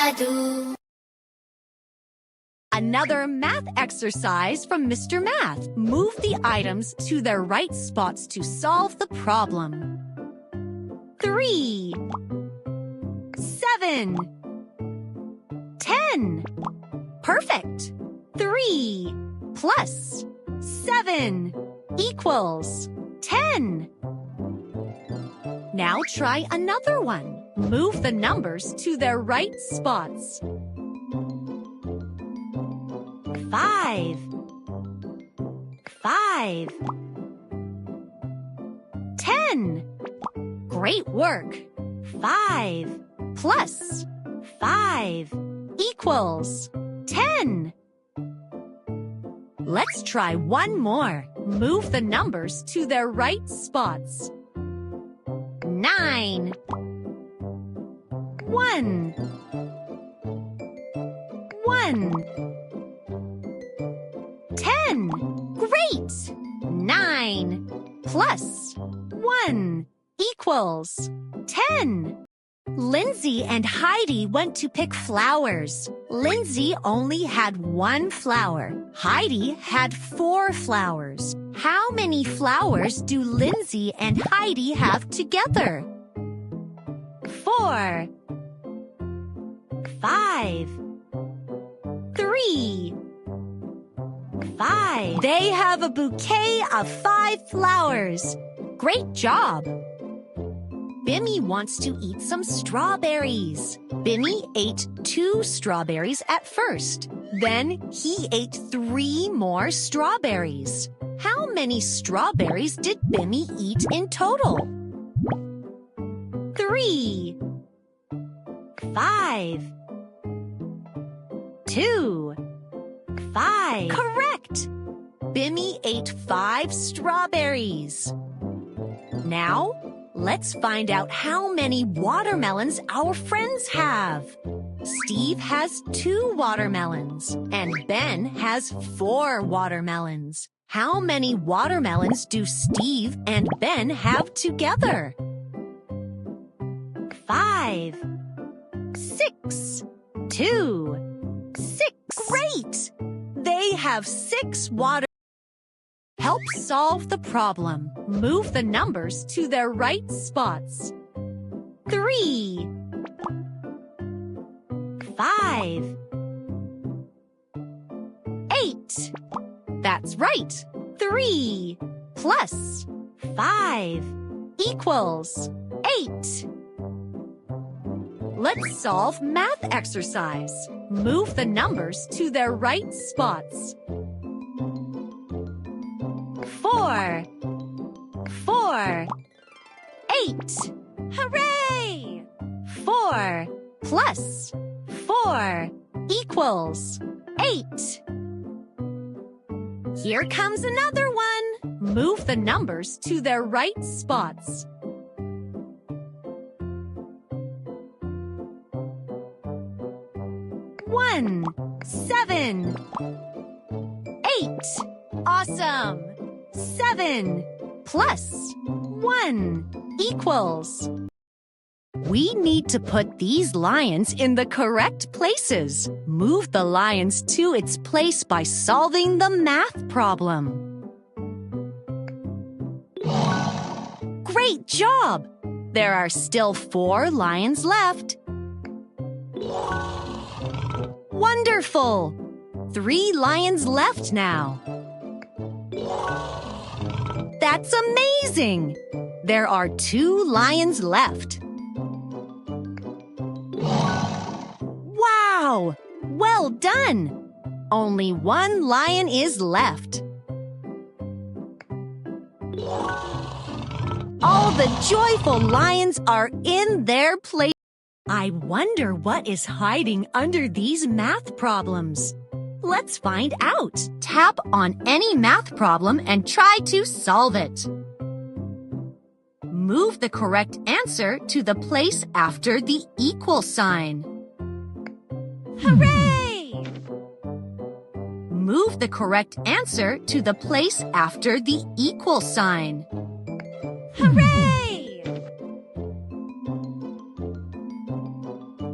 I do. Another math exercise from Mr. Math. Move the items to their right spots to solve the problem. 3, 7, 10. Perfect. 3 plus 7 equals 10. Now try another one. Move the numbers to their right spots. 5, 5, 10. Great work. 5 plus 5 equals 10. Let's try one more. Move the numbers to their right spots. 9, 1, 1, 10. Great! 9 plus 1 equals 10. Lindsay and Heidi went to pick flowers. Lindsay only had 1 flower. Heidi had 4 flowers. How many flowers do Lindsay and Heidi have together? 4, 5, 3, 5. They have a bouquet of 5 flowers. Great job! Bimmy wants to eat some strawberries. Bimmy ate 2 strawberries at first. Then he ate 3 more strawberries. How many strawberries did Bimmy eat in total? 3, 5, 2, 5. Correct! Bimmy ate 5 strawberries. Now, let's find out how many watermelons our friends have. Steve has 2 watermelons, and Ben has 4 watermelons. How many watermelons do Steve and Ben have together? 5, 6, 2, 6. Great! They have 6 watermelons. Help solve the problem. Move the numbers to their right spots. 3, 5, 8. That's right. 3 plus 5 equals 8. Let's solve math exercise. Move the numbers to their right spots. 4, 4, 8. Hooray! 4 plus 4 equals 8. Here comes another one. Move the numbers to their right spots. 1, 7, 8. Awesome! 7 plus 1 equals. We need to put these lions in the correct places. Move the lions to its place by solving the math problem. Great job! There are still 4 lions left. Wonderful! 3 lions left now. That's amazing! There are 2 lions left. Wow! Well done! Only 1 lion is left. All the joyful lions are in their place. I wonder what is hiding under these math problems. Let's find out. Tap on any math problem and try to solve it. Move the correct answer to the place after the equal sign. Hooray! Move the correct answer to the place after the equal sign. Hooray!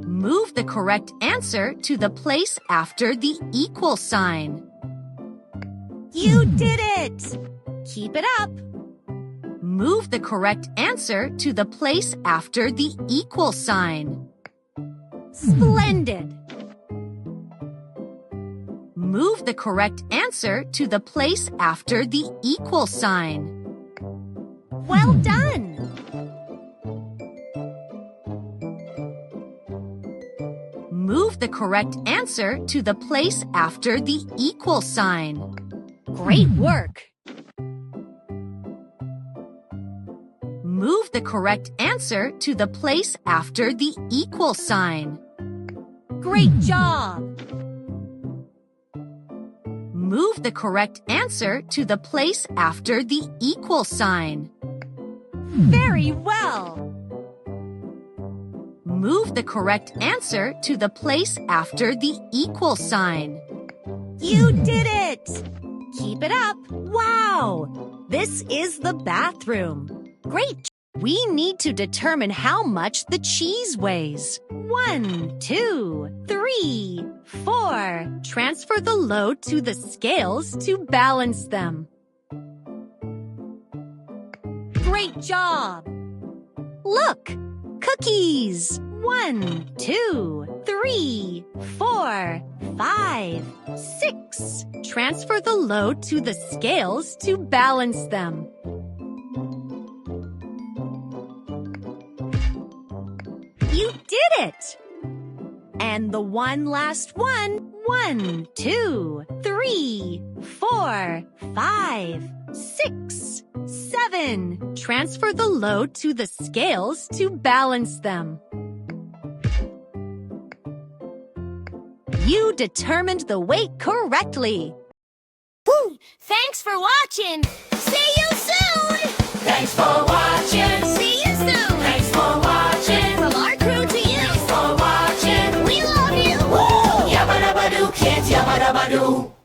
Move the correct answer to the place after the equal sign. You did it! Keep it up. Move the correct answer to the place after the equal sign. Splendid! Move the correct answer to the place after the equal sign. Well done! Move the correct answer to the place after the equal sign. Great work! Move the correct answer to the place after the equal sign. Great job! Move the correct answer to the place after the equal sign. Very well! Move the correct answer to the place after the equal sign. You did it! Keep it up! Wow! This is the bathroom. Great! We need to determine how much the cheese weighs. 1, 2, 3, 4. Transfer the load to the scales to balance them. Great job! Look! Cookies! 1, 2, 3, 4, 5, 6. Transfer the load to the scales to balance them. You did it! And the one last one. 1, 2, 3, 4, 5, 6, 7. Transfer the load to the scales to balance them. You determined the weight correctly. Woo! Thanks for watching. See you soon. Thanks for watching. See you soon. Thanks for watching. From our crew to you. Thanks for watching. We love you. Woo! Yabba dabba doo, kids, yabba dabba doo.